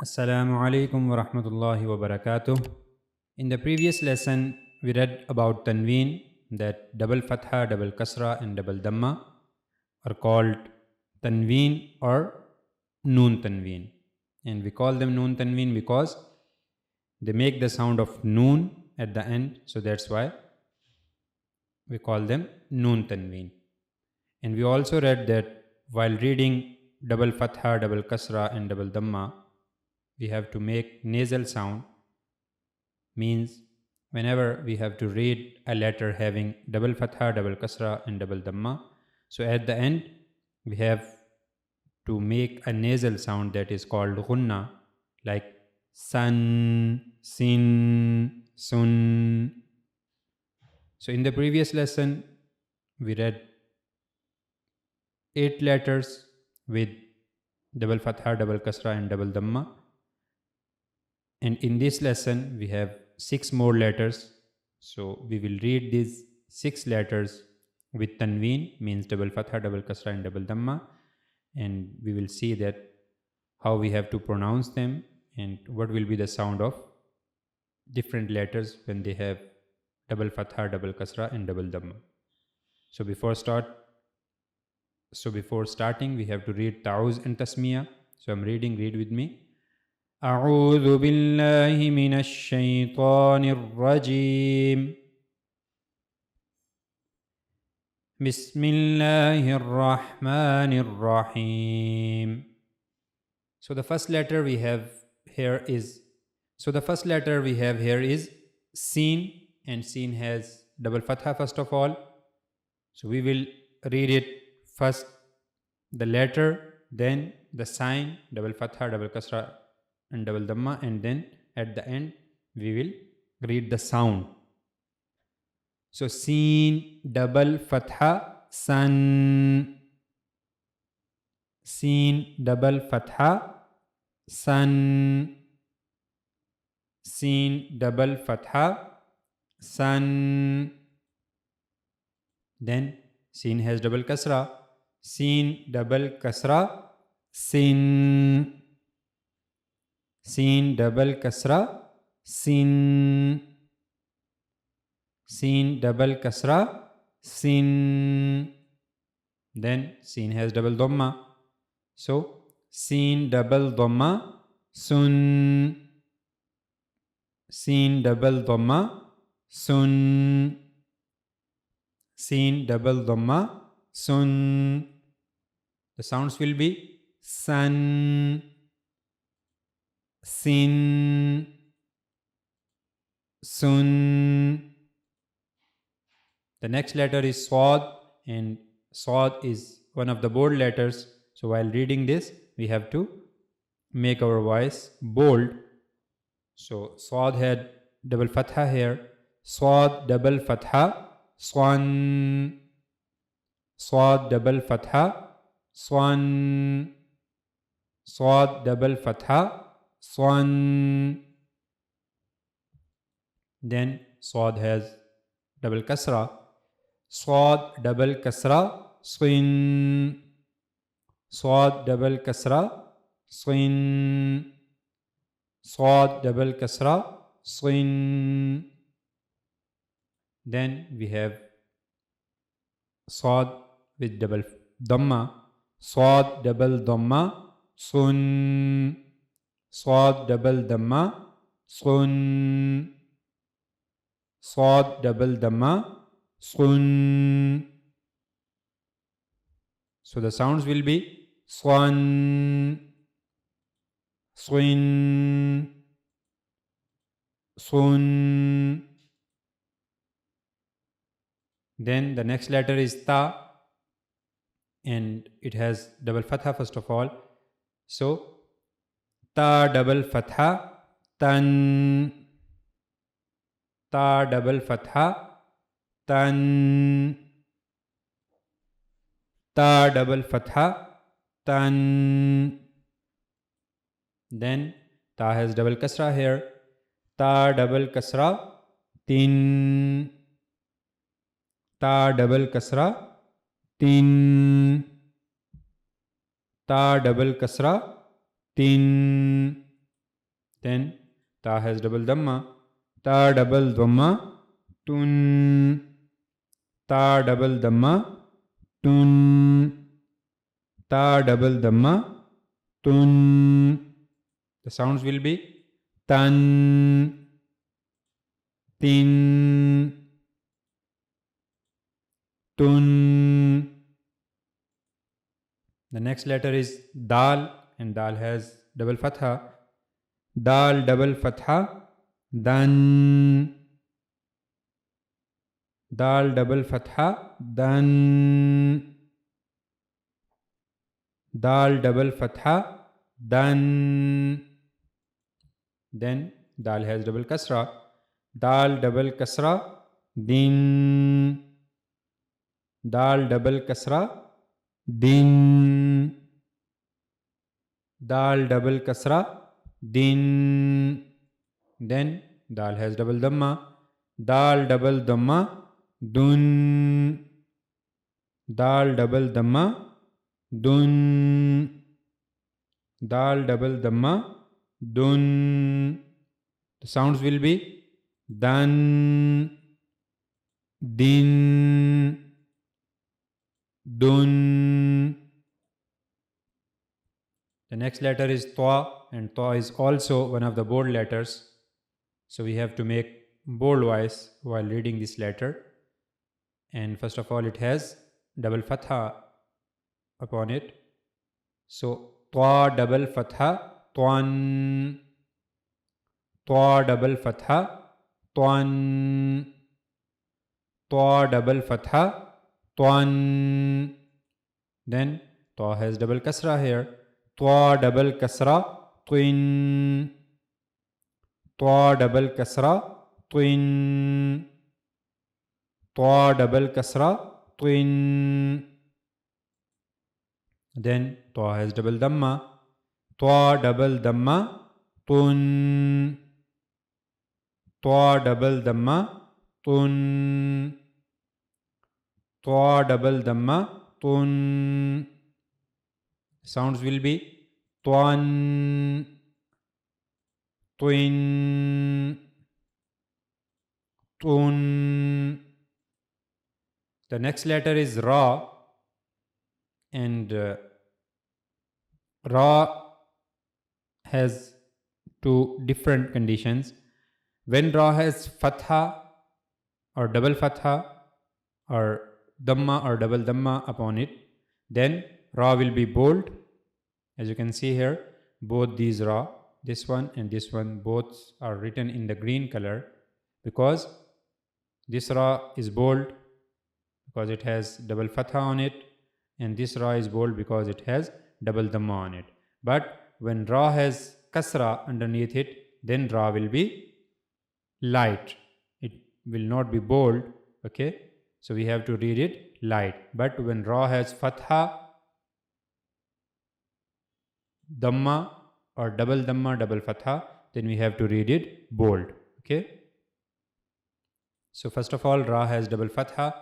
Assalamu alaikum wa rahmatullahi wa barakatuh. In the previous lesson, we read about tanween, that double fatha, double kasra, and double dhamma are called tanween or noon tanween. And we call them noon tanween because they make the sound of noon at the end. So that's why we call them noon tanween. And we also read that while reading double fatha, double kasra, and double dhamma, we have to make nasal sound. Means whenever we have to read a letter having double fatha, double kasra, and double dhamma, so at the end we have to make a nasal sound that is called ghunna, like san, sin, sun. So in the previous lesson we read 8 letters with double fatha, double kasra, and double dhamma. And in this lesson, we have 6 more letters. So we will read these 6 letters with tanween, means double fatha, double kasra, and double dhamma. And we will see that how we have to pronounce them and what will be the sound of different letters when they have double fatha, double kasra, and double dhamma. So before starting, we have to read ta'uz and tasmiya. So I'm reading, read with me. أعوذ بالله من الشيطان الرجيم بسم الله الرحمن الرحيم. So the first letter we have here is Sin, and Sin has double fatha first of all. So we will read it first the letter, then the sign, double fatha, double kasra, and double dhamma, and then at the end we will read the sound. So Sin double fatha san, Sin double fatha san, Sin double fatha san. Then Sin has double kasra, Sin double kasra sin, Sin double kasra sin, Sin double kasra sin. Then Sin has double dhamma. So Sin double dhamma sun, Sin double dhamma sun, Sin double dhamma sun. The sounds will be san, sin, sun. The next letter is Swad, and Swad is one of the bold letters. So while reading this, we have to make our voice bold. So Swad had double fatha here. Swad double fatha swan, Swad double fatha swan, Swad double fatha swan. Then Swad has double kasra. Swad double kasra swin, Swad double kasra swin, Swad double kasra swin. Then we have Swad with double dhamma. Swad double dhamma sun, Swad double dhamma sun, Swad double dhamma sun. So the sounds will be swan, swin, sun. Then the next letter is Ta, and it has double fatha first of all. So Ta double fatha tan, Ta double fatha tan, Ta double fatha tan. Then Ta has double kasra here. Ta double kasra tin, Ta double kasra tin, Ta double kasra tin. Then ta has double dhamma. Ta double dhamma. Tun. Ta double dhamma. Tun. Ta double dhamma. Tun. The sounds will be tan, tin, tun. The next letter is dal, and dal has double fatha. Dal double fatha. Dan. Dal double fatha. Dan. Dal double fatha. Dan. Then dal has double kasra. Dal double kasra. Din. Dal double kasra. Din. Dal double kasra. Din. Then dal has double dhamma. Dal double dhamma. Dun. Dal double dhamma. Dun. Dal double dhamma. Dun. The sounds will be dan, din, dun. The next letter is ta, and ta is also one of the bold letters. So we have to make bold voice while reading this letter. And first of all, it has double fatha upon it. So ta double fatha, tuan. Ta double fatha, tuan. Ta double fatha, tuan. Then ta has double kasra here. Ta double kasra, twin. Ta double kasra, twin. Ta double kasra, twin. Then ta has double dhamma. Ta double dhamma, tun. Ta double dhamma, tun. Ta double dhamma, tun. Sounds will be tuan, twin, tun. The next letter is ra, and ra has two different conditions. When ra has fatha or double fatha or dhamma or double dhamma upon it, then ra will be bold. As you can see here, both these ra, this one and this one, both are written in the green color, because this ra is bold because it has double fatha on it, and this ra is bold because it has double dhamma on it. But when ra has kasra underneath it, then ra will be light. It will not be bold. Okay, so we have to read it light. But when ra has fatha, dhamma or double dhamma, double fatha, then we have to read it bold. Okay, so first of all, ra has double fatha.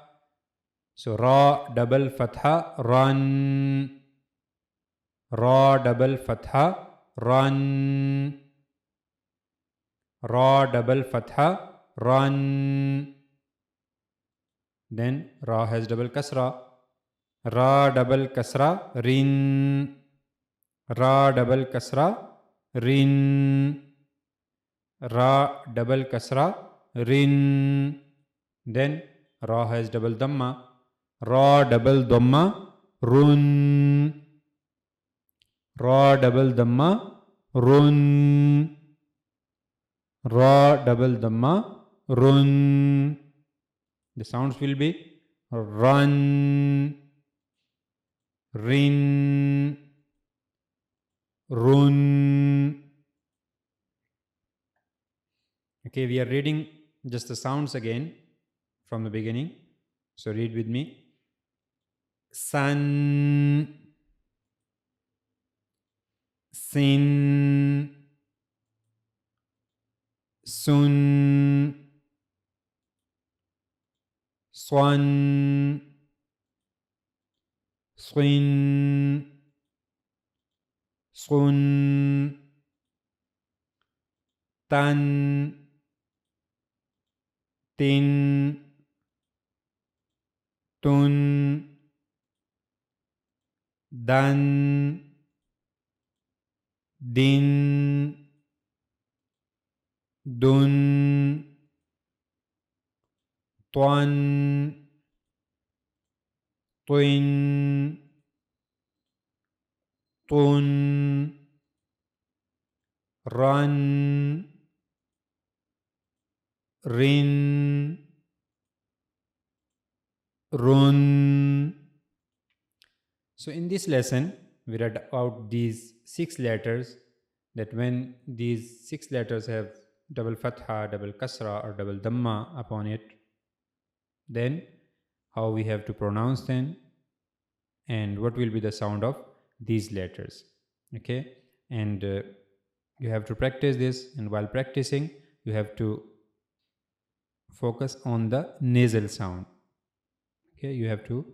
So ra double fatha, run. Ra double fatha, run. Ra double fatha, run. Then ra has double kasra. Ra double kasra, rin. Ra double kasra, rin. Ra double kasra, rin. Then ra has double dhamma. Ra double dhamma, run. Ra double dhamma, run. Ra double dhamma, run. The sounds will be run, rin, run. Okay, we are reading just the sounds again from the beginning. So read with me. San, sin, sun, swan, swin, sun, tan, tin, tun, dan, din, dun, tuan, twin, tun, run, rin, run. So, in this lesson, we read about these 6 letters, that when these 6 letters have double fatha, double kasra, or double dhamma upon it, then how we have to pronounce them and what will be the sound of these letters. Okay, and you have to practice this, and while practicing, you have to focus on the nasal sound. Okay, you have to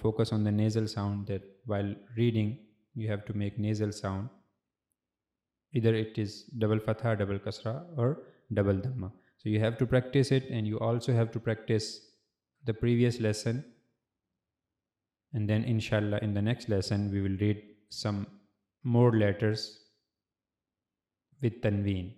focus on the nasal sound, that while reading you have to make nasal sound, either it is double fatha, double kasra, or double dhamma. So you have to practice it, and you also have to practice the previous lesson, and then inshallah in the next lesson we will read some more letters with tanween.